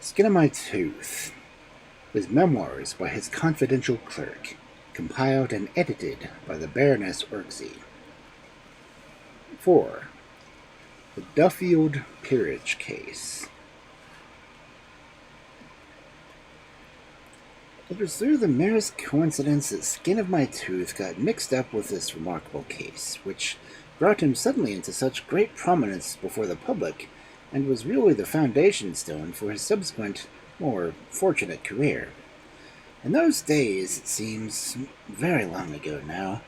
Skin of My Tooth was memoirs by his confidential clerk, compiled and edited by the Baroness Orczy. 4. The Duffield Peerage Case. It was through the merest coincidence that Skin of My Tooth got mixed up with this remarkable case, which brought him suddenly into such great prominence before the public, and was really the foundation stone for his subsequent, more fortunate career. In those days, it seems very long ago now,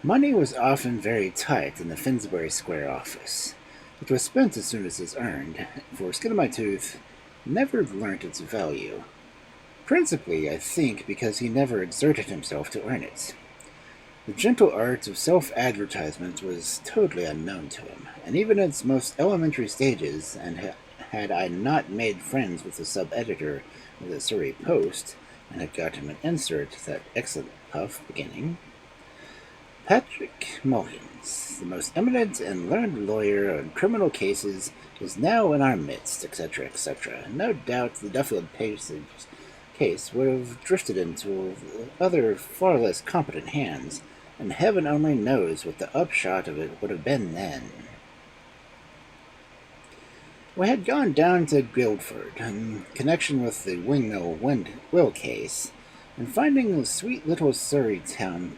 money was often very tight in the Finsbury Square office. It was spent as soon as it was earned, for Skin of My Tooth never learnt its value. Principally, I think, because he never exerted himself to earn it. The gentle art of self-advertisement was totally unknown to him, and even in its most elementary stages, and had I not made friends with the sub-editor of the Surrey Post, and had got him an insert to that excellent puff beginning, Patrick Mulkins, the most eminent and learned lawyer on criminal cases, is now in our midst, etc., etc. No doubt the Duffield Peerage case would have drifted into other far less competent hands, and heaven only knows what the upshot of it would have been then. We had gone down to Guildford in connection with the Windmill Will case, and finding the sweet little Surrey town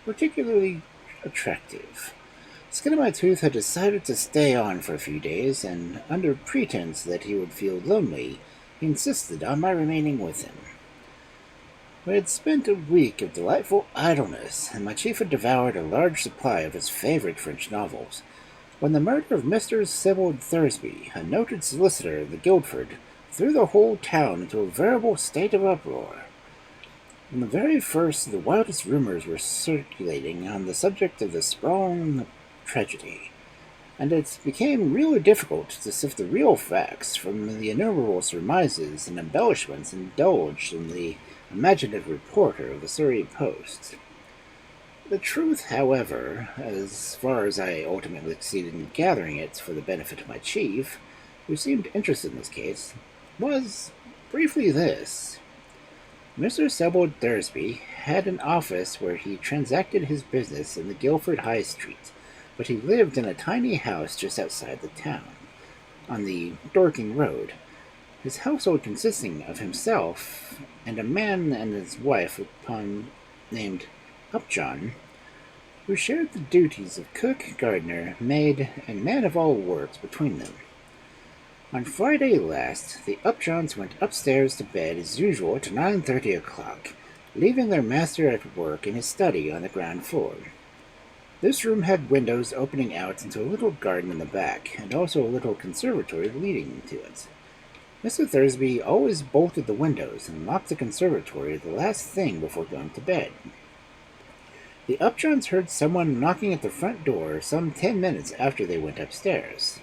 particularly attractive, Skin of My Tooth had decided to stay on for a few days, and under pretense that he would feel lonely, he insisted on my remaining with him. We had spent a week of delightful idleness, and my chief had devoured a large supply of his favorite French novels, when the murder of Mr. Sybil Thursby, a noted solicitor of the Guildford, threw the whole town into a veritable state of uproar. From the very first, the wildest rumors were circulating on the subject of the sprawling tragedy, and it became really difficult to sift the real facts from the innumerable surmises and embellishments indulged in the imaginative reporter of the Surrey Post. The truth, however, as far as I ultimately succeeded in gathering it for the benefit of my chief, who seemed interested in this case, was briefly this. Mr. Sybil Thursby had an office where he transacted his business in the Guildford High Street, but he lived in a tiny house just outside the town, on the Dorking Road, his household consisting of himself and a man and his wife named Upjohn, who shared the duties of cook, gardener, maid, and man of all work between them. On Friday last, the Upjohns went upstairs to bed as usual at 9:30 o'clock, leaving their master at work in his study on the ground floor. This room had windows opening out into a little garden in the back, and also a little conservatory leading to it. Mr. Thursby always bolted the windows and locked the conservatory the last thing before going to bed. The Upjohns heard someone knocking at the front door some 10 minutes after they went upstairs,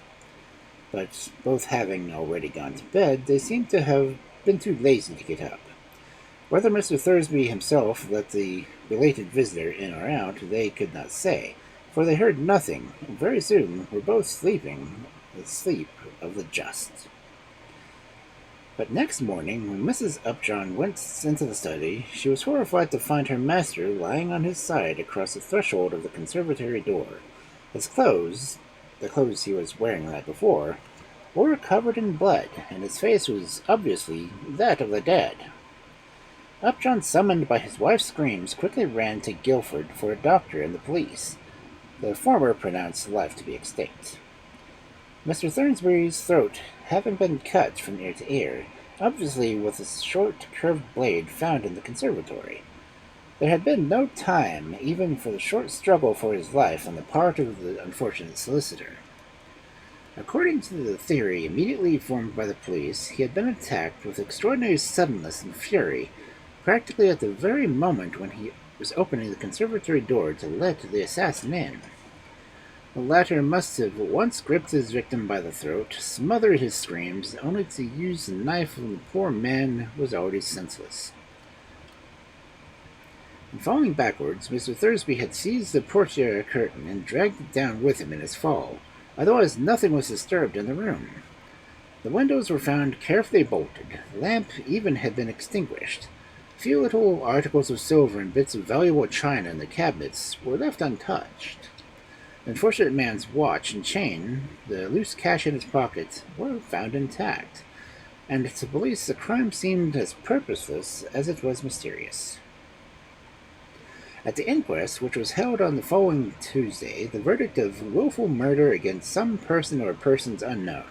but both having already gone to bed, they seemed to have been too lazy to get up. Whether Mr. Thursby himself let the belated visitor in or out, they could not say, for they heard nothing, and very soon were both sleeping the sleep of the just. But next morning, when Mrs. Upjohn went into the study, she was horrified to find her master lying on his side across the threshold of the conservatory door. His clothes, the clothes he was wearing the night before, were covered in blood, and his face was obviously that of the dead. Upjohn, summoned by his wife's screams, quickly ran to Guildford for a doctor and the police. The former pronounced life to be extinct. Mr. Thursby's throat having been cut from ear to ear, obviously with a short, curved blade found in the conservatory. There had been no time even for the short struggle for his life on the part of the unfortunate solicitor. According to the theory immediately formed by the police, he had been attacked with extraordinary suddenness and fury, practically at the very moment when he was opening the conservatory door to let the assassin in. The latter must have once gripped his victim by the throat, smothered his screams, only to use the knife when the poor man was already senseless. In falling backwards, Mr. Thursby had seized the portiere curtain and dragged it down with him in his fall. Otherwise nothing was disturbed in the room. The windows were found carefully bolted. The lamp even had been extinguished. A few little articles of silver and bits of valuable china in the cabinets were left untouched. The unfortunate man's watch and chain, the loose cash in his pocket, were found intact, and to police the crime seemed as purposeless as it was mysterious. At the inquest, which was held on the following Tuesday, the verdict of willful murder against some person or persons unknown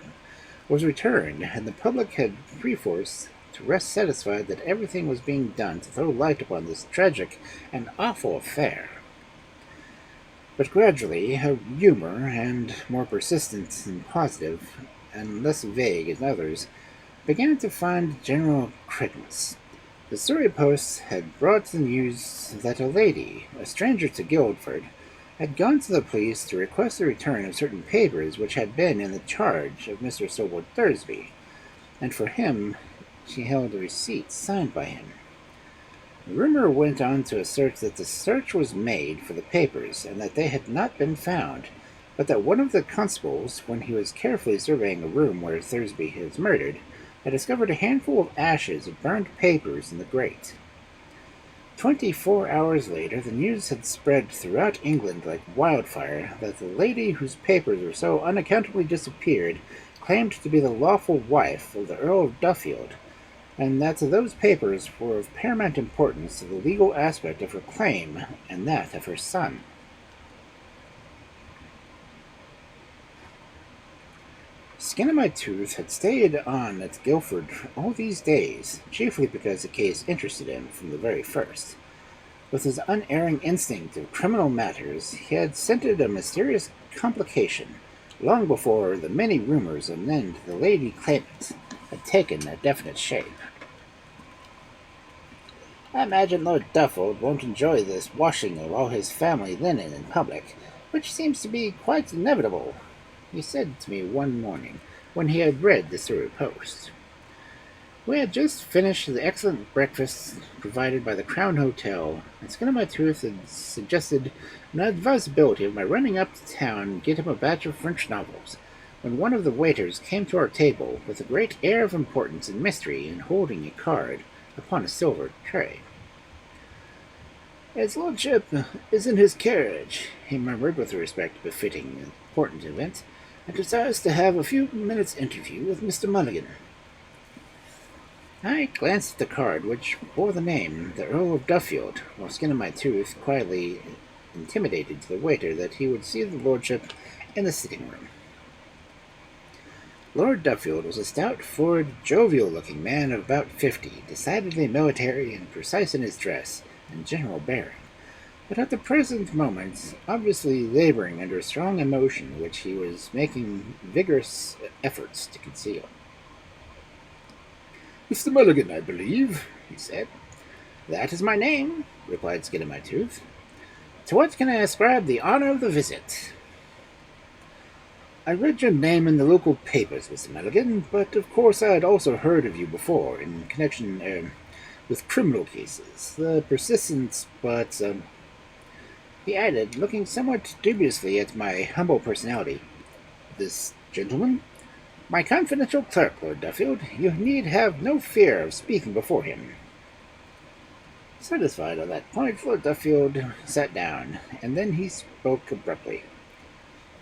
was returned, and the public had perforce to rest satisfied that everything was being done to throw light upon this tragic and awful affair. But gradually, her humor, and more persistent and positive, and less vague in others, began to find general credence. The Surrey Post had brought the news that a lady, a stranger to Guildford, had gone to the police to request the return of certain papers which had been in the charge of Mr. Sherlock Thursby, and for him she held a receipt signed by him. The rumor went on to assert that the search was made for the papers, and that they had not been found, but that one of the constables, when he was carefully surveying a room where Thursby was murdered, had discovered a handful of ashes of burned papers in the grate. 24 hours later, the news had spread throughout England like wildfire that the lady whose papers were so unaccountably disappeared claimed to be the lawful wife of the Earl of Duffield, and that those papers were of paramount importance to the legal aspect of her claim and that of her son. Skin of My Tooth had stayed on at Guildford all these days, chiefly because the case interested him from the very first. With his unerring instinct of criminal matters, he had scented a mysterious complication long before the many rumors anent the lady claimant had taken a definite shape. "I imagine Lord Duffield won't enjoy this washing of all his family linen in public, which seems to be quite inevitable," he said to me one morning when he had read the Surrey Post. We had just finished the excellent breakfast provided by the Crown Hotel, and Skin of My Tooth had suggested an advisability of my running up to town and get him a batch of French novels, when one of the waiters came to our table with a great air of importance and mystery and holding a card upon a silver tray. "His lordship is in his carriage," he murmured with a respect befitting an important event, "and desires to have a few minutes' interview with Mr. Mulligan." I glanced at the card, which bore the name, the Earl of Duffield, while Skin of My Tooth quietly intimated to the waiter that he would see the lordship in the sitting-room. Lord Duffield was a stout, forward, jovial-looking man of about 50, decidedly military and precise in his dress and general bearing, but at the present moment obviously laboring under a strong emotion which he was making vigorous efforts to conceal. "Mr. Mulligan, I believe," he said. "That is my name," replied Skin of My Tooth. "To what can I ascribe the honor of the visit?" "I read your name in the local papers, Mr. Mulligan, but of course I had also heard of you before, in connection with criminal cases. The persistence, but he added, looking somewhat dubiously at my humble personality, "This gentleman?" "My confidential clerk, Lord Duffield. You need have no fear of speaking before him." Satisfied on that point, Lord Duffield sat down, and then he spoke abruptly.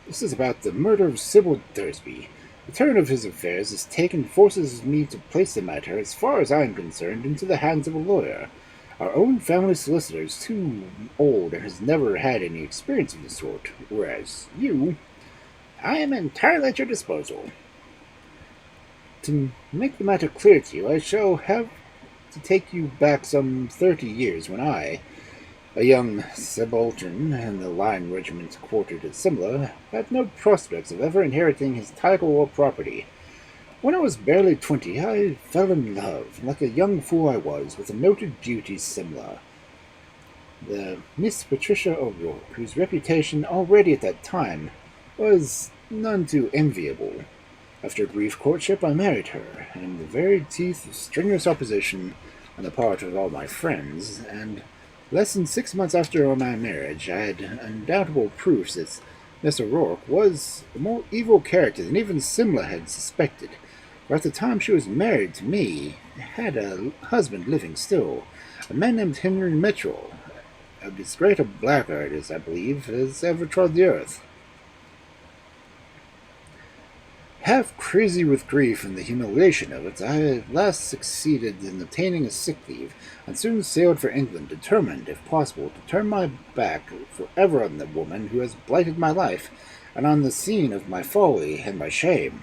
"This is about the murder of Sybil Thursby. The turn of his affairs has taken forces me to place the matter, as far as I am concerned, into the hands of a lawyer. Our own family solicitor is too old and has never had any experience of the sort, whereas you—" "I am entirely at your disposal." "To make the matter clear to you, I shall have to take you back some 30 years, when I, a young subaltern in the line regiment quartered at Simla, had no prospects of ever inheriting his title or property. When I was barely 20, I fell in love, like a young fool I was, with a noted beauty Simla, the Miss Patricia O'Rourke, whose reputation already at that time was none too enviable. After a brief courtship, I married her, in the very teeth of strenuous opposition on the part of all my friends, and less than 6 months after my marriage, I had undoubtable proofs that Miss O'Rourke was a more evil character than even Simla had suspected. For at the time she was married to me, had a husband living still, a man named Henry Mitchell, as great a blackguard as I believe has ever trod the earth. Half crazy with grief and the humiliation of it, I at last succeeded in obtaining a sick leave, and soon sailed for England, determined, if possible, to turn my back forever on the woman who has blighted my life, and on the scene of my folly and my shame.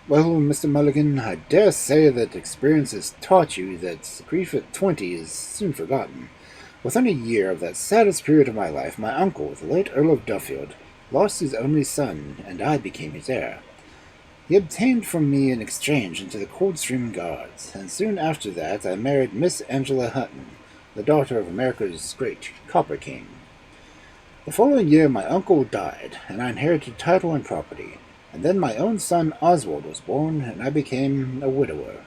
Well, Mr. Mulligan, I dare say that experience has taught you that grief at 20 is soon forgotten. Within a year of that saddest period of my life, my uncle, the late Earl of Duffield, lost his only son, and I became his heir. He obtained from me an exchange into the Coldstream Guards, and soon after that I married Miss Angela Hutton, the daughter of America's great Copper King. The following year my uncle died, and I inherited title and property, and then my own son Oswald was born, and I became a widower.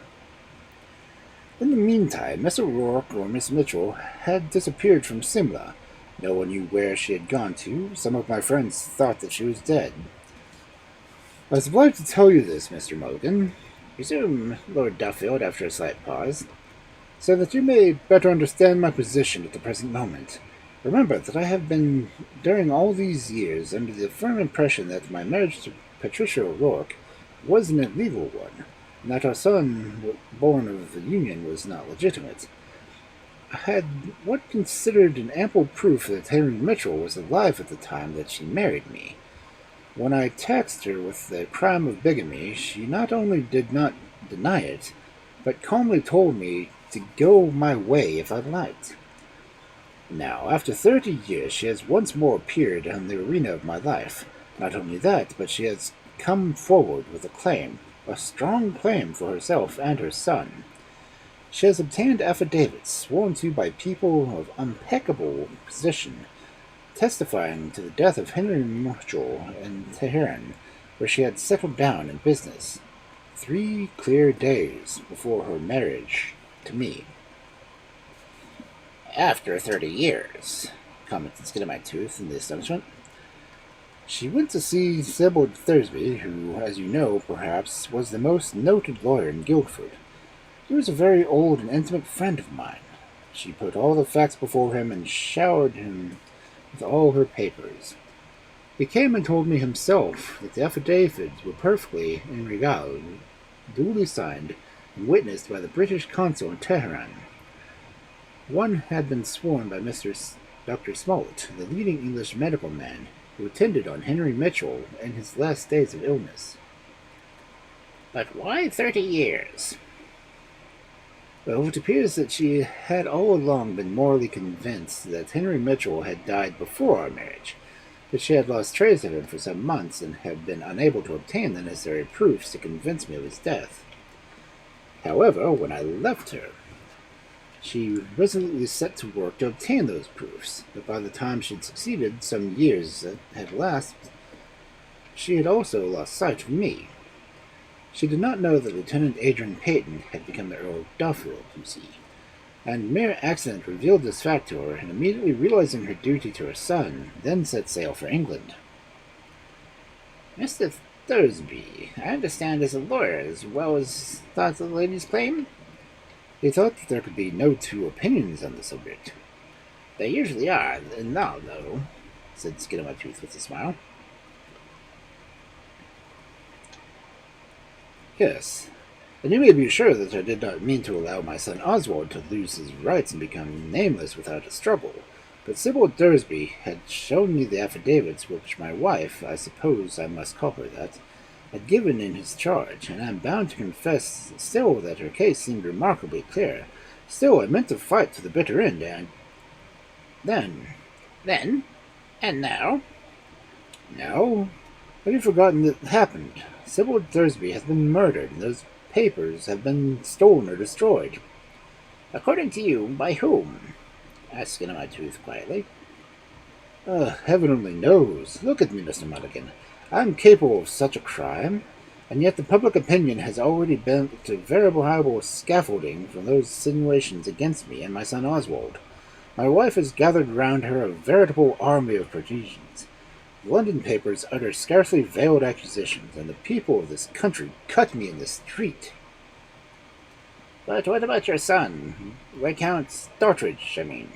In the meantime, Miss O'Rourke or Miss Mitchell had disappeared from Simla. No one knew where she had gone to. Some of my friends thought that she was dead. I was obliged to tell you this, Mr. Mulligan, resumed Lord Duffield after a slight pause, so that you may better understand my position at the present moment. Remember that I have been, during all these years, under the firm impression that my marriage to Patricia O'Rourke was an illegal one, and that our son, born of the union, was not legitimate. I had what considered an ample proof that Henry Mitchell was alive at the time that she married me. When I taxed her with the crime of bigamy, she not only did not deny it, but calmly told me to go my way if I liked. Now, after 30 years, she has once more appeared on the arena of my life. Not only that, but she has come forward with a strong claim for herself and her son. She has obtained affidavits sworn to by people of impeccable position, testifying to the death of Henry Mitchell in Tehran, where she had settled down in business 3 clear days before her marriage to me. After 30 years, commented Skin of My Tooth in astonishment. She went to see Sybil Thursby, who, as you know, perhaps, was the most noted lawyer in Guildford. He was a very old and intimate friend of mine. She put all the facts before him and showered him with all her papers. He came and told me himself that the affidavits were perfectly in regal, duly signed and witnessed by the British consul in Tehran. One had been sworn by Dr. Smollett, the leading English medical man who attended on Henry Mitchell in his last days of illness. But why 30 years? Well, it appears that she had all along been morally convinced that Henry Mitchell had died before our marriage, but she had lost trace of him for some months and had been unable to obtain the necessary proofs to convince me of his death. However, when I left her, she resolutely set to work to obtain those proofs, but by the time she had succeeded, some years had elapsed, she had also lost sight of me. She did not know that Lieutenant Adrian Peyton had become the Earl of Duffield, you see, and mere accident revealed this fact to her, and immediately realizing her duty to her son, then set sail for England. Mr. Thursby, I understand, is a lawyer as well as thought the lady's claim? He thought that there could be no two opinions on the subject. There usually are, now, though, said Skin of My Tooth with a smile. Yes, and you may be sure that I did not mean to allow my son Oswald to lose his rights and become nameless without a struggle, but Sybil Thursby had shown me the affidavits which my wife, I suppose I must call her that, had given in his charge, and I am bound to confess still that her case seemed remarkably clear. Still, I meant to fight to the bitter end, and then, and now? Now? Have you forgotten that happened? Sybil Thursby has been murdered, and those papers have been stolen or destroyed. According to you, by whom? Asked Skin of My Tooth quietly. Heaven only knows. Look at me, Mr. Mulligan. I am capable of such a crime, and yet the public opinion has already bent to verifiable scaffolding from those insinuations against me and my son Oswald. My wife has gathered round her a veritable army of Parisians. The London papers utter scarcely veiled accusations, and the people of this country cut me in the street. But what about your son? Viscount Storyteller, I mean.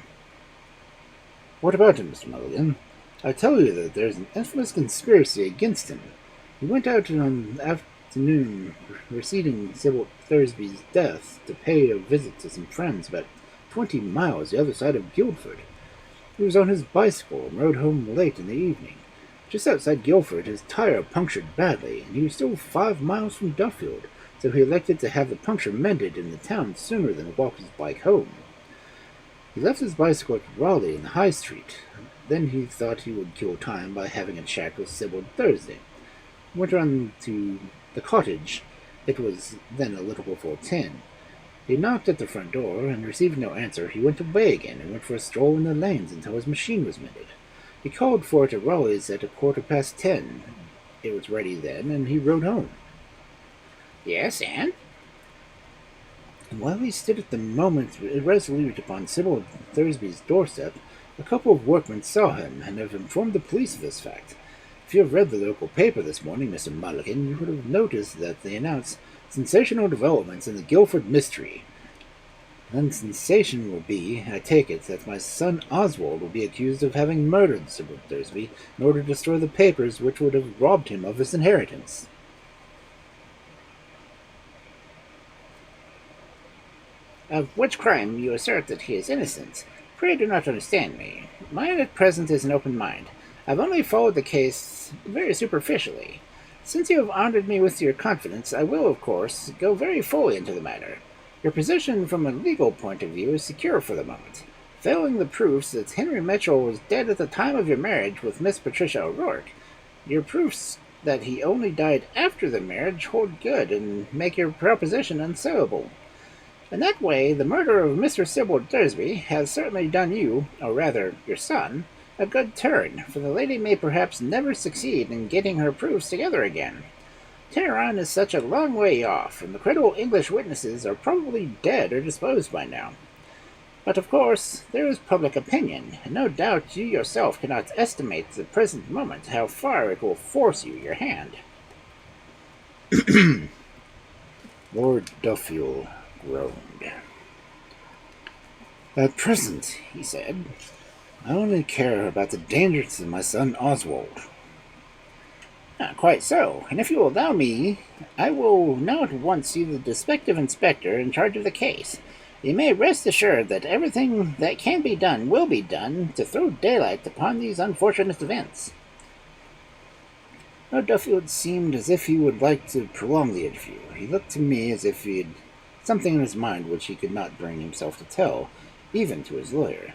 What about him, Mr. Mulligan? I tell you that there's an infamous conspiracy against him. He went out on the afternoon preceding Sybil Thursby's death to pay a visit to some friends about 20 miles the other side of Guildford. He was on his bicycle and rode home late in the evening. Just outside Guildford, his tire punctured badly, and he was still 5 miles from Duffield, so he elected to have the puncture mended in the town sooner than walk his bike home. He left his bicycle at Raleigh in the High Street. Then he thought he would kill time by having a chat with Sybil Thursby. He went on to the cottage. It was then a little before 10. He knocked at the front door, and receiving no answer, he went away again and went for a stroll in the lanes until his machine was mended. He called for it at Raleigh's at 10:15. It was ready then, and he rode home. Yes, and? And while he stood at the moment irresolute upon Sybil Thursby's doorstep, a couple of workmen saw him and have informed the police of this fact. If you have read the local paper this morning, Mr. Mulligan, you would have noticed that they announced sensational developments in the Guildford mystery. Then sensation will be, I take it, that my son Oswald will be accused of having murdered Sybil Thursby in order to destroy the papers which would have robbed him of his inheritance. Of which crime you assert that he is innocent. Pray do not understand me. Mine at present is an open mind. I've only followed the case very superficially. Since you have honored me with your confidence, I will, of course, go very fully into the matter. Your position from a legal point of view is secure for the moment. Failing the proofs that Henry Mitchell was dead at the time of your marriage with Miss Patricia O'Rourke, your proofs that he only died after the marriage hold good and make your proposition unsellable. In that way, the murder of Mr. Sybil Thursby has certainly done you, or rather your son, a good turn, for the lady may perhaps never succeed in getting her proofs together again. Teheran is such a long way off, and the credible English witnesses are probably dead or disposed by now. But of course, there is public opinion, and no doubt you yourself cannot estimate at the present moment how far it will force you your hand. Lord Duffield groaned. At present, he said, I only care about the dangers of my son Oswald. Quite so, and if you will allow me, I will now at once see the detective inspector in charge of the case. You may rest assured that everything that can be done will be done to throw daylight upon these unfortunate events. Lord Duffield seemed as if he would like to prolong the interview. He looked to me as if he had something in his mind which he could not bring himself to tell, even to his lawyer.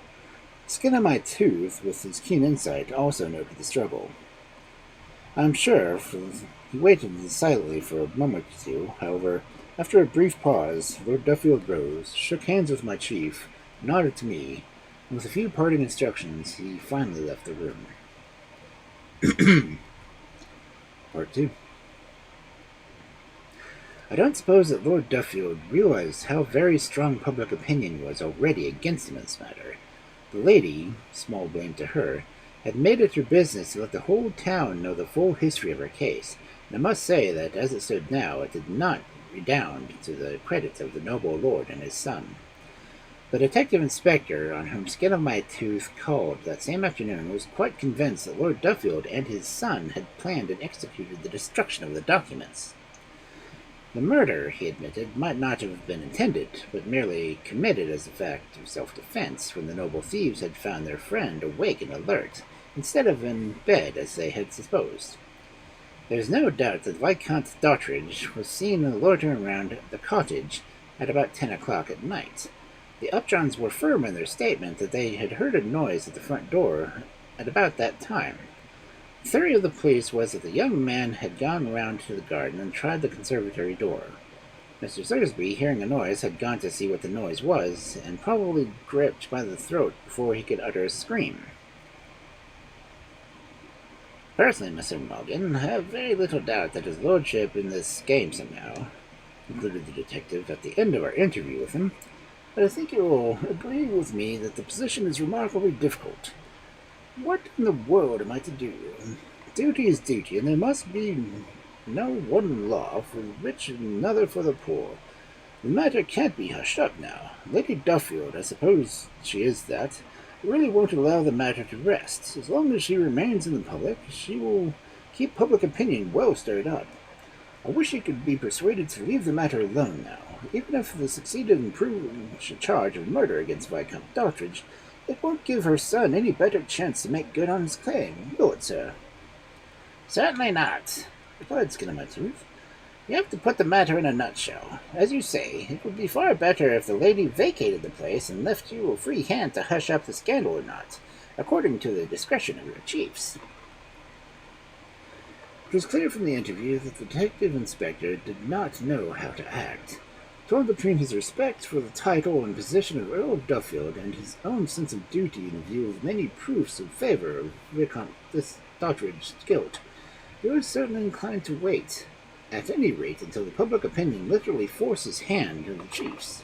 Skin on my tooth, with his keen insight, also noted the struggle. I am sure, for he waited silently for a moment or two. However, after a brief pause, Lord Duffield rose, shook hands with my chief, nodded to me, and with a few parting instructions, he finally left the room. Part 2. I don't suppose that Lord Duffield realized how very strong public opinion was already against him in this matter. The lady, small blame to her, had made it her business to let the whole town know the full history of her case, and I must say that, as it stood now, it did not redound to the credit of the noble lord and his son. The detective inspector, on whom Skin of my Tooth called that same afternoon, was quite convinced that Lord Duffield and his son had planned and executed the destruction of the documents. The murder, he admitted, might not have been intended, but merely committed as a fact of self-defense when the noble thieves had found their friend awake and alert, instead of in bed as they had supposed. There is no doubt that Viscount Dottridge was seen loitering around the cottage at about 10 o'clock at night. The Upjohns were firm in their statement that they had heard a noise at the front door at about that time. The theory of the police was that the young man had gone round to the garden and tried the conservatory door. Mr. Thursby, hearing a noise, had gone to see what the noise was, and probably gripped by the throat before he could utter a scream. Personally, Mr. Mulligan, I have very little doubt that his lordship in this game somehow, concluded the detective at the end of our interview with him, but I think you will agree with me that the position is remarkably difficult. What in the world am I to do? Duty is duty, and there must be no one law for the rich and another for the poor. The matter can't be hushed up now. Lady Duffield, I suppose she is that, really won't allow the matter to rest. As long as she remains in the public, she will keep public opinion well stirred up. I wish she could be persuaded to leave the matter alone now. Even if they succeeded in proving a charge of murder against Viscount Dottridge, it won't give her son any better chance to make good on his claim, will it, sir? Certainly not, replied Skinnamartooth. You have to put the matter in a nutshell. As you say, it would be far better if the lady vacated the place and left you a free hand to hush up the scandal or not, according to the discretion of your chiefs. It was clear from the interview that the detective inspector did not know how to act. Torn between his respect for the title and position of Earl of Duffield and his own sense of duty in view of many proofs in favor of Viscount Dottridge's guilt, he was certainly inclined to wait, at any rate until the public opinion literally forced his hand on the chiefs.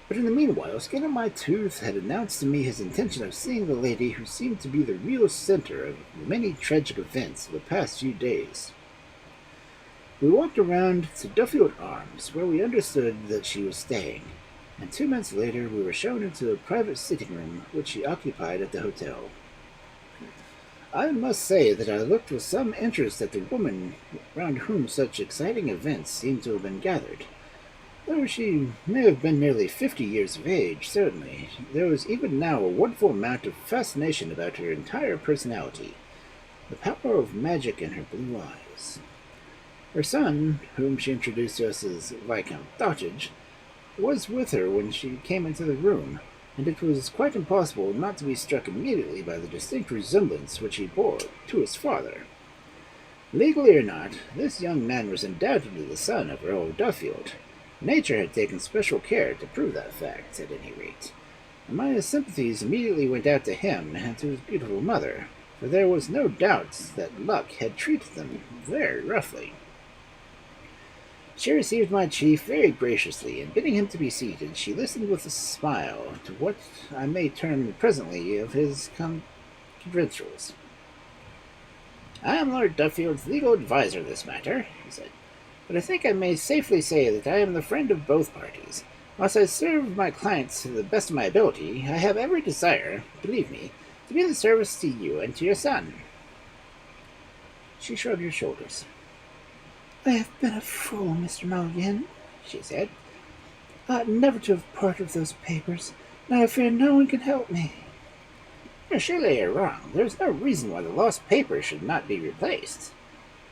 But in the meanwhile, Skin of My Tooth had announced to me his intention of seeing the lady who seemed to be the real center of the many tragic events of the past few days. We walked around to Duffield Arms, where we understood that she was staying, and 2 minutes later we were shown into a private sitting room which she occupied at the hotel. I must say that I looked with some interest at the woman round whom such exciting events seemed to have been gathered. Though she may have been nearly 50 years of age, certainly, there was even now a wonderful amount of fascination about her entire personality, the power of magic in her blue eyes. Her son, whom she introduced to us as Viscount Dottridge, was with her when she came into the room, and it was quite impossible not to be struck immediately by the distinct resemblance which he bore to his father. Legally or not, this young man was undoubtedly the son of Earl Duffield. Nature had taken special care to prove that fact, at any rate, and my sympathies immediately went out to him and to his beautiful mother, for there was no doubt that luck had treated them very roughly. She received my chief very graciously, and bidding him to be seated, she listened with a smile to what I may term presently of his credentials. I am Lord Duffield's legal adviser in this matter, he said, but I think I may safely say that I am the friend of both parties. Whilst I serve my clients to the best of my ability, I have every desire, believe me, to be of service to you and to your son. She shrugged her shoulders. I have been a fool, Mr. Mulligan, she said. I ought never to have parted with those papers. Now I fear no one can help me. Surely you're wrong. There is no reason why the lost papers should not be replaced.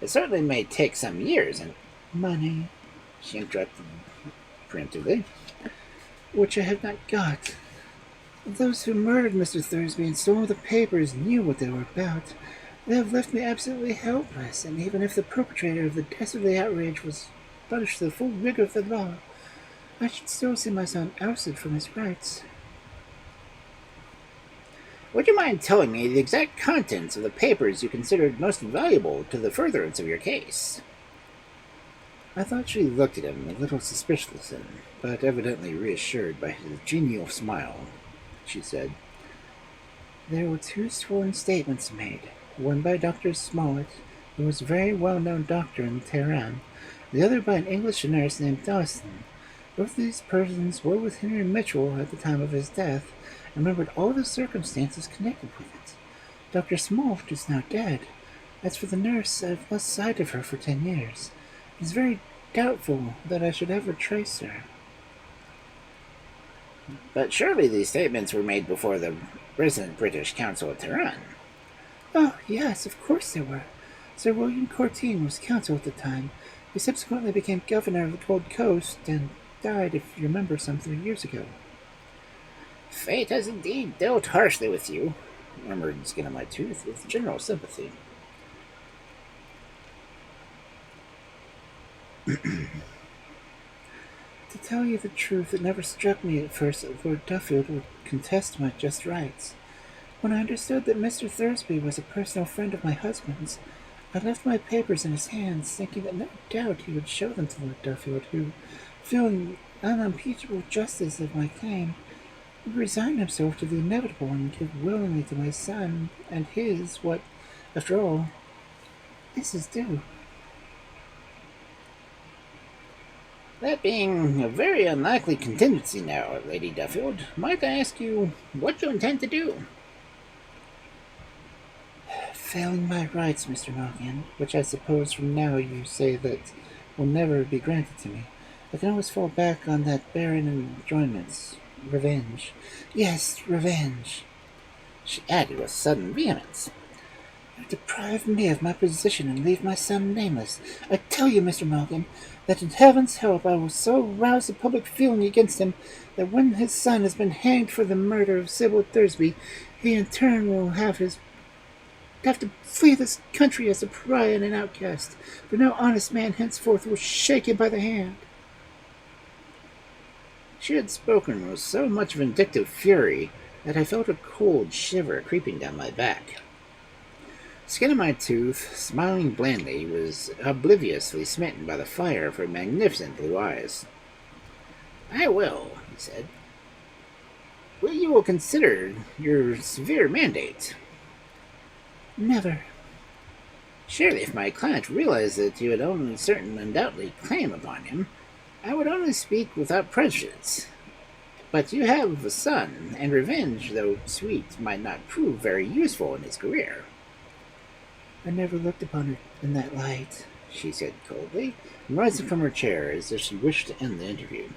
It certainly may take some years and money, she interrupted preemptively, which I have not got. Those who murdered Mr. Thursby and stole the papers knew what they were about. They have left me absolutely helpless, and even if the perpetrator of the dastardly outrage was punished to the full rigor of the law, I should still see my son ousted from his rights. Would you mind telling me the exact contents of the papers you considered most valuable to the furtherance of your case? I thought she looked at him a little suspiciously, but evidently reassured by his genial smile. She said, There were 2 sworn statements made, one by Dr. Smollett, who was a very well-known doctor in Tehran, the other by an English nurse named Dawson. Both these persons were with Henry Mitchell at the time of his death, and remembered all the circumstances connected with it. Dr. Smollett is now dead. As for the nurse, I have lost sight of her for 10 years. It is very doubtful that I should ever trace her. But surely these statements were made before the resident British Council at Tehran. Oh, yes, of course they were. Sir William Corteen was counsel at the time. He subsequently became governor of the Gold Coast and died, if you remember, some 3 years ago. Fate has indeed dealt harshly with you, murmured Skin of My Tooth with general sympathy. To tell you the truth, it never struck me at first that Lord Duffield would contest my just rights. When I understood that Mr. Thursby was a personal friend of my husband's, I left my papers in his hands, thinking that no doubt he would show them to Lord Duffield, who, feeling unimpeachable justice of my claim, would resign himself to the inevitable and give willingly to my son and his what, after all, is his due. That being a very unlikely contingency now, Lady Duffield, might I ask you what you intend to do? Failing my rights, Mr. Malkin, which I suppose from now you say that will never be granted to me, I can always fall back on that barren enjoyments. Revenge. Yes, revenge, She added with sudden vehemence. You deprive me of my position and leave my son nameless. I tell you, Mr. Malkin, that in heaven's help I will so rouse the public feeling against him that when his son has been hanged for the murder of Sybil Thursby, he in turn will have to flee this country as a pariah and an outcast, for no honest man henceforth will shake him by the hand. She had spoken with so much vindictive fury that I felt a cold shiver creeping down my back. Skin of my tooth, smiling blandly, was obliviously smitten by the fire of her magnificent blue eyes. I will, he said. Will you consider your severe mandate? Never. Surely if my client realized that you had only certain undoubtedly claim upon him, I would only speak without prejudice. But you have a son, and revenge, though sweet, might not prove very useful in his career. I never looked upon it in that light, she said coldly, rising from her chair as if she wished to end the interview.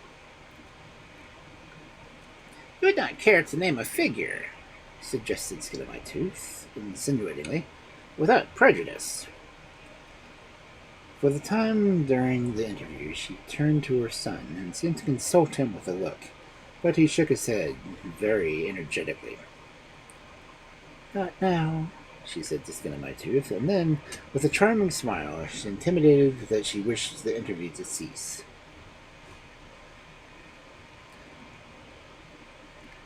You would not care to name a figure, suggested Skin of my Tooth, insinuatingly, without prejudice. For the time during the interview, she turned to her son and seemed to consult him with a look, but he shook his head very energetically. Not now, she said to Skin of my Tooth, and then, with a charming smile, she intimated that she wished the interview to cease.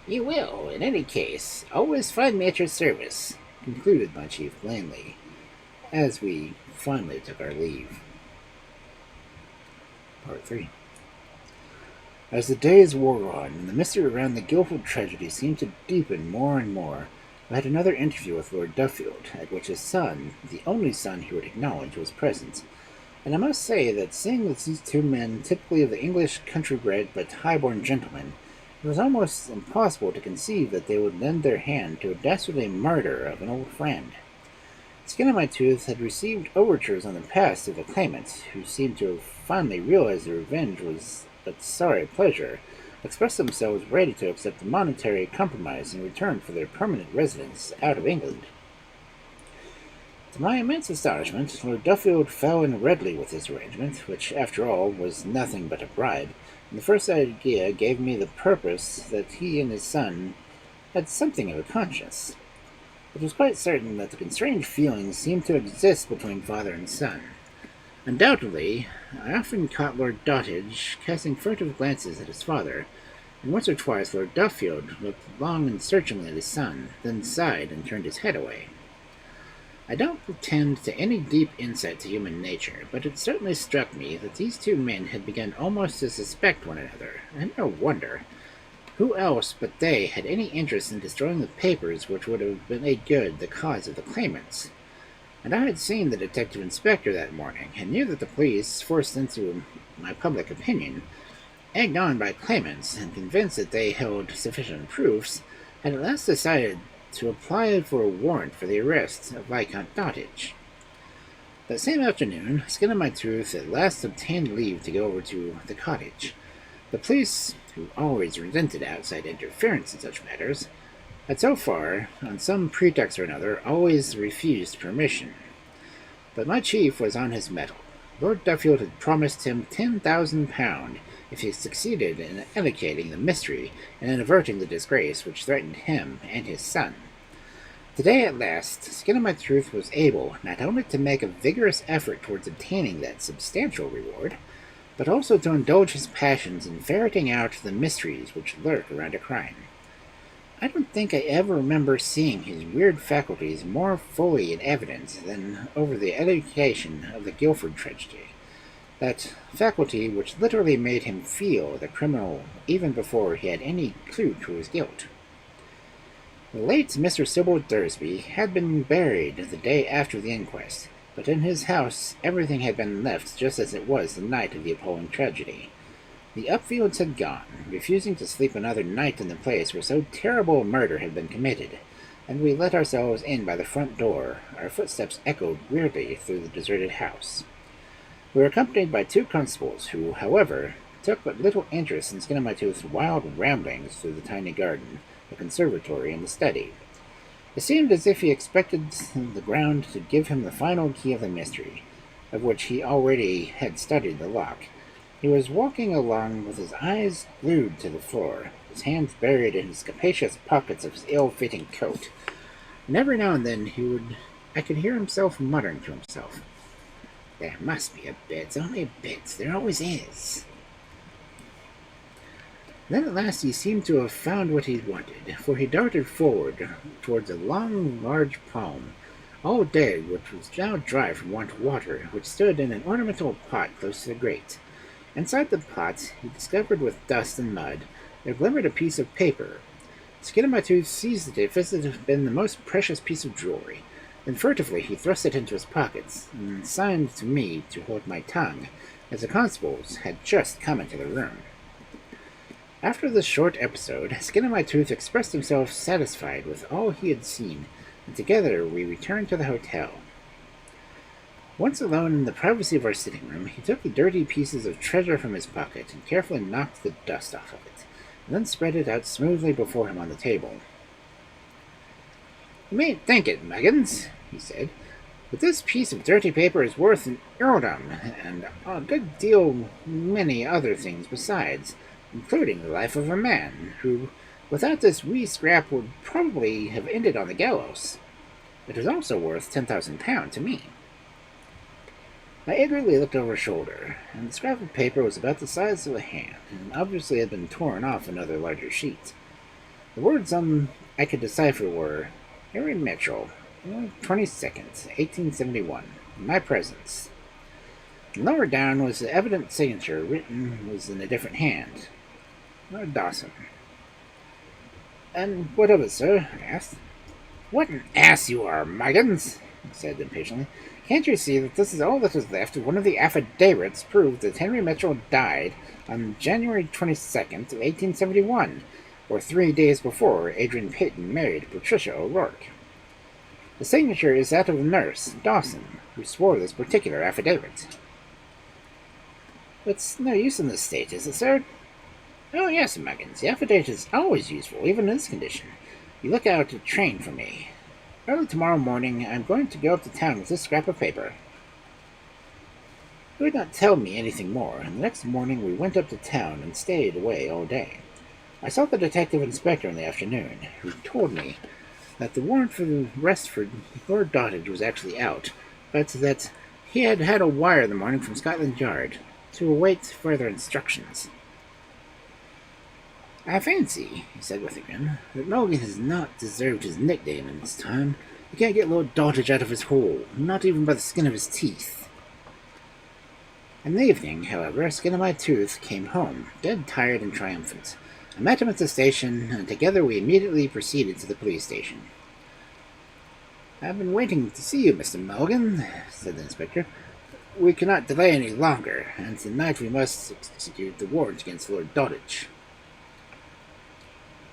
You will, in any case, always find me at your service, concluded my chief blandly, as we finally took our leave. Part 3. As the days wore on, and the mystery around the Guildford tragedy seemed to deepen more and more, I had another interview with Lord Duffield, at which his son, the only son he would acknowledge, was present. And I must say that seeing that these two men, typically of the English country-bred but high-born gentlemen, it was almost impossible to conceive that they would lend their hand to a dastardly murder of an old friend. Skin of my Tooth had received overtures on the past of the claimants, who seemed to have finally realized their revenge was but sorry pleasure, expressed themselves ready to accept a monetary compromise in return for their permanent residence out of England. To my immense astonishment, Lord Duffield fell in readily with this arrangement, which, after all, was nothing but a bribe, and the first idea gave me the purpose that he and his son had something of a conscience. It was quite certain that the constrained feelings seemed to exist between father and son. Undoubtedly, I often caught Lord Dottage casting furtive glances at his father, and once or twice Lord Duffield looked long and searchingly at his son, then sighed and turned his head away. I don't pretend to any deep insight to human nature, but it certainly struck me that these two men had begun almost to suspect one another, and no wonder. Who else but they had any interest in destroying the papers which would have made good the cause of the claimants? And I had seen the detective inspector that morning, and knew that the police, forced into my public opinion, egged on by claimants, and convinced that they held sufficient proofs, had at last decided to apply for a warrant for the arrest of Viscount Dottage. That same afternoon, Skin of my Tooth at last obtained leave to go over to the cottage. The police, who always resented outside interference in such matters, had so far, on some pretext or another, always refused permission. But my chief was on his mettle. Lord Duffield had promised him £10,000 if he succeeded in elucidating the mystery and in averting the disgrace which threatened him and his son. Today, at last, Skin of my Tooth was able not only to make a vigorous effort towards obtaining that substantial reward, but also to indulge his passions in ferreting out the mysteries which lurk around a crime. I don't think I ever remember seeing his weird faculties more fully in evidence than over the elucidation of the Guildford tragedy, that faculty which literally made him feel the criminal even before he had any clue to his guilt. The late Mr. Sybil Thursby had been buried the day after the inquest, but in his house everything had been left just as it was the night of the appalling tragedy. The Upfields had gone, refusing to sleep another night in the place where so terrible a murder had been committed, and we let ourselves in by the front door. Our footsteps echoed weirdly through the deserted house. We were accompanied by 2 constables, who, however, took but little interest in Skin of My Tooth's wild ramblings through the tiny garden, the conservatory, and the study. It seemed as if he expected the ground to give him the final key of the mystery, of which he already had studied the lock. He was walking along with his eyes glued to the floor, his hands buried in his capacious pockets of his ill-fitting coat. And every now and then I could hear himself muttering to himself, "There must be a bit, only a bit, there always is." Then at last he seemed to have found what he wanted, for he darted forward towards a long, large palm, all dead, which was now dry from want of water, which stood in an ornamental pot close to the grate. Inside the pot, he discovered with dust and mud, there glimmered a piece of paper. Skin of My Tooth seized it as if it had been the most precious piece of jewelry. Then furtively he thrust it into his pockets, and signed to me to hold my tongue, as the constables had just come into the room. After this short episode, Skin of My Tooth expressed himself satisfied with all he had seen, and together we returned to the hotel. Once alone in the privacy of our sitting room, he took the dirty pieces of treasure from his pocket and carefully knocked the dust off of it, and then spread it out smoothly before him on the table. "You mayn't think it, Muggins," he said, "but this piece of dirty paper is worth an earldom, and a good deal many other things besides, including the life of a man, who, without this wee scrap, would probably have ended on the gallows. It is also worth £10,000 to me." I eagerly looked over his shoulder, and the scrap of paper was about the size of a hand, and obviously had been torn off another larger sheet. The words I could decipher were, "Harry Mitchell, 22nd, 1871, in my presence." And lower down was the evident signature, written was in a different hand. Lord Dawson. "And what of it, sir?" I asked. "What an ass you are, Muggins!" he said impatiently. "Can't you see that this is all that is left of one of the affidavits proved that Henry Mitchell died on January 22nd of 1871, or 3 days before Adrian Peyton married Patricia O'Rourke? The signature is that of the nurse, Dawson, who swore this particular affidavit." "It's no use in this state, is it, sir?" "Oh, yes, Muggins. The affidavit is always useful, even in this condition. You look out a train for me. Early tomorrow morning I'm going to go up to town with this scrap of paper." He would not tell me anything more, and the next morning we went up to town and stayed away all day. I saw the detective inspector in the afternoon, who told me that the warrant for the arrest for Lord Dottage was actually out, but that he had had a wire in the morning from Scotland Yard to await further instructions. "I fancy," he said with a grin, "that Mulligan has not deserved his nickname in this time. He can't get Lord Dottage out of his hole, not even by the skin of his teeth." In the evening, however, Skin of My Tooth came home, dead tired and triumphant. I met him at the station, and together we immediately proceeded to the police station. "I've been waiting to see you, Mr. Mulligan," said the inspector. "We cannot delay any longer, and tonight we must execute the warrant against Lord Dottage."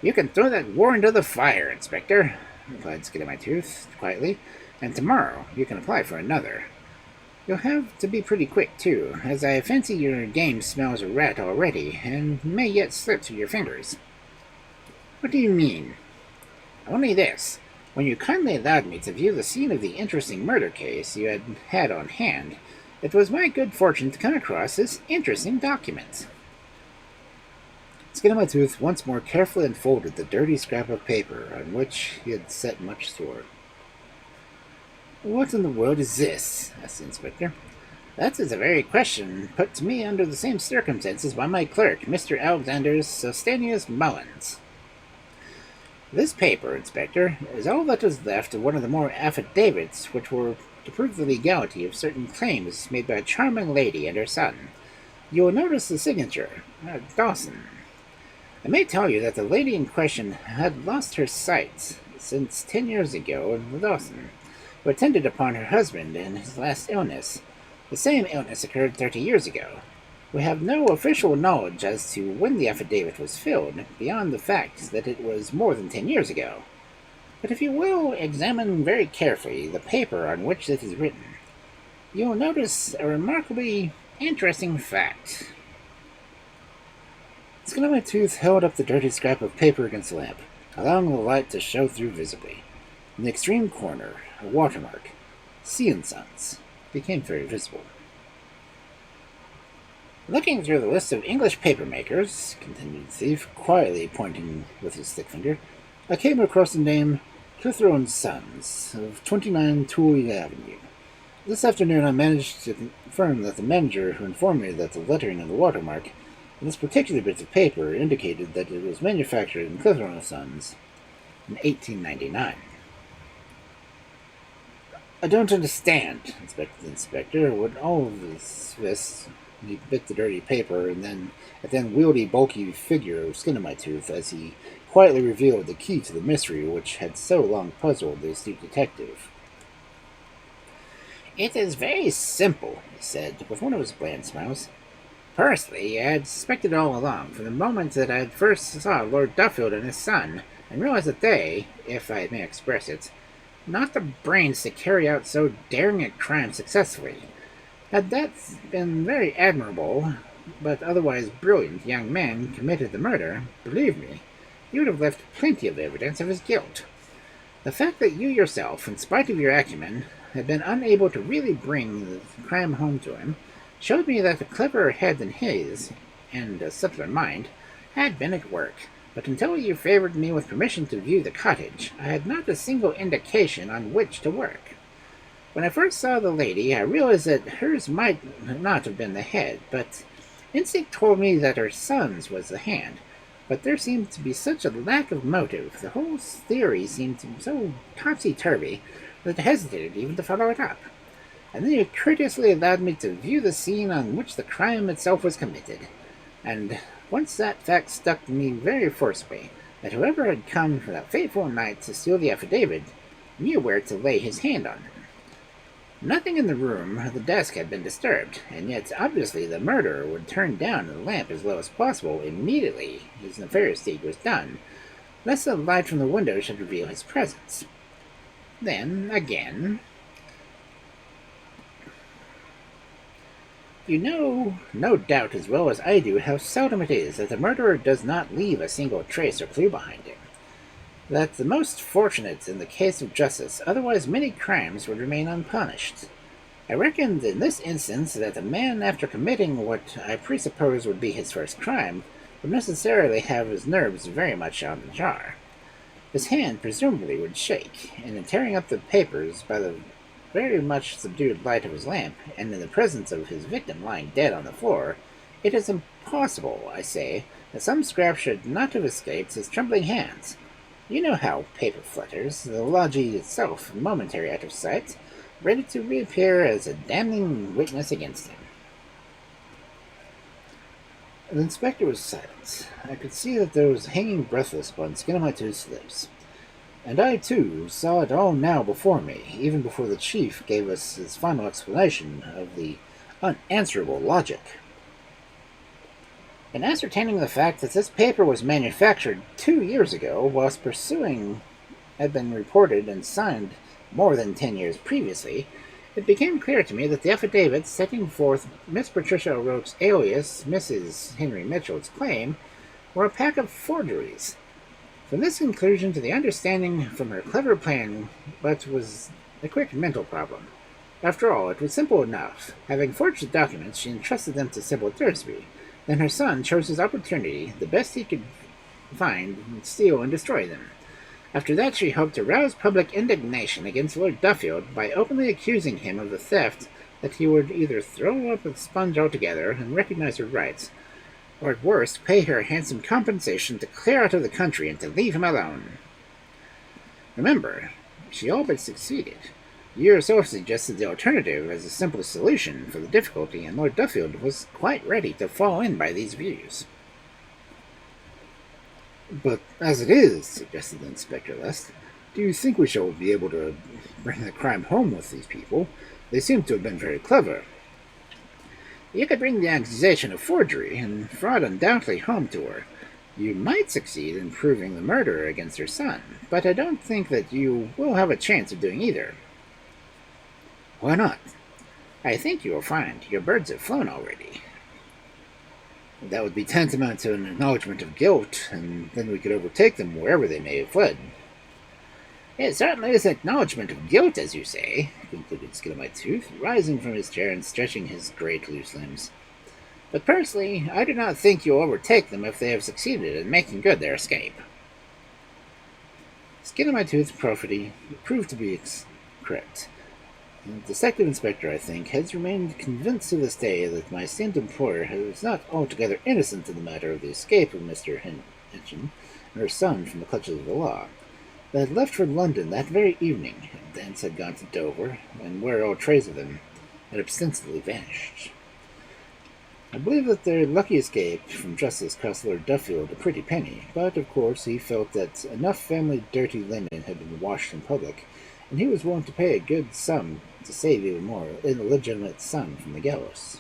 "You can throw that warrant into the fire, Inspector," replied Skin of My Tooth quietly, "and tomorrow you can apply for another. You'll have to be pretty quick, too, as I fancy your game smells a rat already, and may yet slip through your fingers." "What do you mean?" "Only this. When you kindly allowed me to view the scene of the interesting murder case you had on hand, it was my good fortune to come across this interesting document." Skin of My Tooth once more carefully unfolded the dirty scrap of paper on which he had set much store. "What in the world is this?" asked the inspector. "That is a very question put to me under the same circumstances by my clerk, Mr. Alexander Sostenius Mullins." "This paper, Inspector, is all that is left of one of the more affidavits which were to prove the legality of certain claims made by a charming lady and her son. You will notice the signature, Dawson. I may tell you that the lady in question had lost her sight since 10 years ago in Dawson, who attended upon her husband in his last illness. The same illness occurred 30 years ago. We have no official knowledge as to when the affidavit was filled, beyond the fact that it was more than 10 years ago. But if you will examine very carefully the paper on which this is written, you will notice a remarkably interesting fact. Skin on my tooth held up the dirty scrap of paper against the lamp, allowing the light to show through visibly. In the extreme corner, a watermark, C & Sons, became very visible. Looking through the list of English papermakers, continued the thief, quietly pointing with his thick finger, I came across the name Clitheroe & Sons of 29 Tooley Avenue. This afternoon I managed to confirm that the manager who informed me that the lettering of the watermark in this particular bit of paper indicated that it was manufactured in Clitheroe & Sons in 1899. I don't understand, inspected the inspector. What all of this, he bit the dirty paper and then at the unwieldy, bulky figure of Skin on my tooth as he quietly revealed the key to the mystery which had so long puzzled the astute detective. It is very simple, he said, with one of his bland smiles. Personally, I had suspected all along, from the moment that I first saw Lord Duffield and his son, and realized that they, if I may express it, not the brains to carry out so daring a crime successfully. Had that been very admirable, but otherwise brilliant young man committed the murder, believe me, you would have left plenty of evidence of his guilt. The fact that you yourself, in spite of your acumen, had been unable to really bring the crime home to him, showed me that a cleverer head than his, and a subtler mind, had been at work. But until you favored me with permission to view the cottage, I had not a single indication on which to work. When I first saw the lady, I realized that hers might not have been the head, but instinct told me that her son's was the hand. But there seemed to be such a lack of motive, the whole theory seemed so topsy-turvy, that I hesitated even to follow it up. And then you courteously allowed me to view the scene on which the crime itself was committed. And once that fact stuck to me very forcibly, that whoever had come for that fateful night to steal the affidavit knew where to lay his hand on him. Nothing in the room or the desk had been disturbed, and yet obviously the murderer would turn down the lamp as low as possible immediately his nefarious deed was done, lest the light from the window should reveal his presence. Then, again, you know, no doubt as well as I do, how seldom it is that the murderer does not leave a single trace or clue behind him. That the most fortunate in the case of justice, otherwise many crimes would remain unpunished. I reckoned in this instance that the man, after committing what I presuppose would be his first crime, would necessarily have his nerves very much on the jar. His hand presumably would shake, and in tearing up the papers by the very much subdued light of his lamp, and in the presence of his victim lying dead on the floor, it is impossible, I say, that some scrap should not have escaped his trembling hands. You know how paper flutters, the logy itself momentary out of sight, ready to reappear as a damning witness against him. The inspector was silent. I could see that there was hanging breathless upon Skin on my tooth's lips. And I, too, saw it all now before me, even before the chief gave us his final explanation of the unanswerable logic. In ascertaining the fact that this paper was manufactured 2 years ago, whilst pursuing had been reported and signed more than 10 years previously, it became clear to me that the affidavit setting forth Miss Patricia O'Rourke's alias, Mrs. Henry Mitchell's claim, were a pack of forgeries. From this conclusion to the understanding from her clever plan, but was a quick mental problem. After all, it was simple enough. Having forged the documents, she entrusted them to Sybil Thursby. Then her son chose his opportunity, the best he could find, steal and destroy them. After that, she hoped to rouse public indignation against Lord Duffield by openly accusing him of the theft, that he would either throw up the sponge altogether and recognize her rights, or at worst pay her a handsome compensation to clear out of the country and to leave him alone. Remember, she all but succeeded. You yourself suggested the alternative as the simplest solution for the difficulty, and Lord Duffield was quite ready to fall in by these views. But as it is, suggested the Inspector Lest, do you think we shall be able to bring the crime home with these people? They seem to have been very clever. You could bring the accusation of forgery and fraud undoubtedly home to her. You might succeed in proving the murder against her son, but I don't think that you will have a chance of doing either. Why not? I think you will find your birds have flown already. That would be tantamount to an acknowledgement of guilt, and then we could overtake them wherever they may have fled. It certainly is an acknowledgement of guilt, as you say, concluded Skin-O-My-Tooth, rising from his chair and stretching his great loose limbs. But personally, I do not think you will overtake them if they have succeeded in making good their escape. Skin-O-My-Tooth's prophecy proved to be correct. The Detective Inspector, I think, has remained convinced to this day that my esteemed employer was not altogether innocent in the matter of the escape of Mr. Hinchin and her son from the clutches of the law. They had left for London that very evening, and thence had gone to Dover, and where all trace of them had ostensibly vanished. I believe that their lucky escape from justice cost Lord Duffield a pretty penny, but of course he felt that enough family dirty linen had been washed in public, and he was willing to pay a good sum to save even more illegitimate son from the gallows.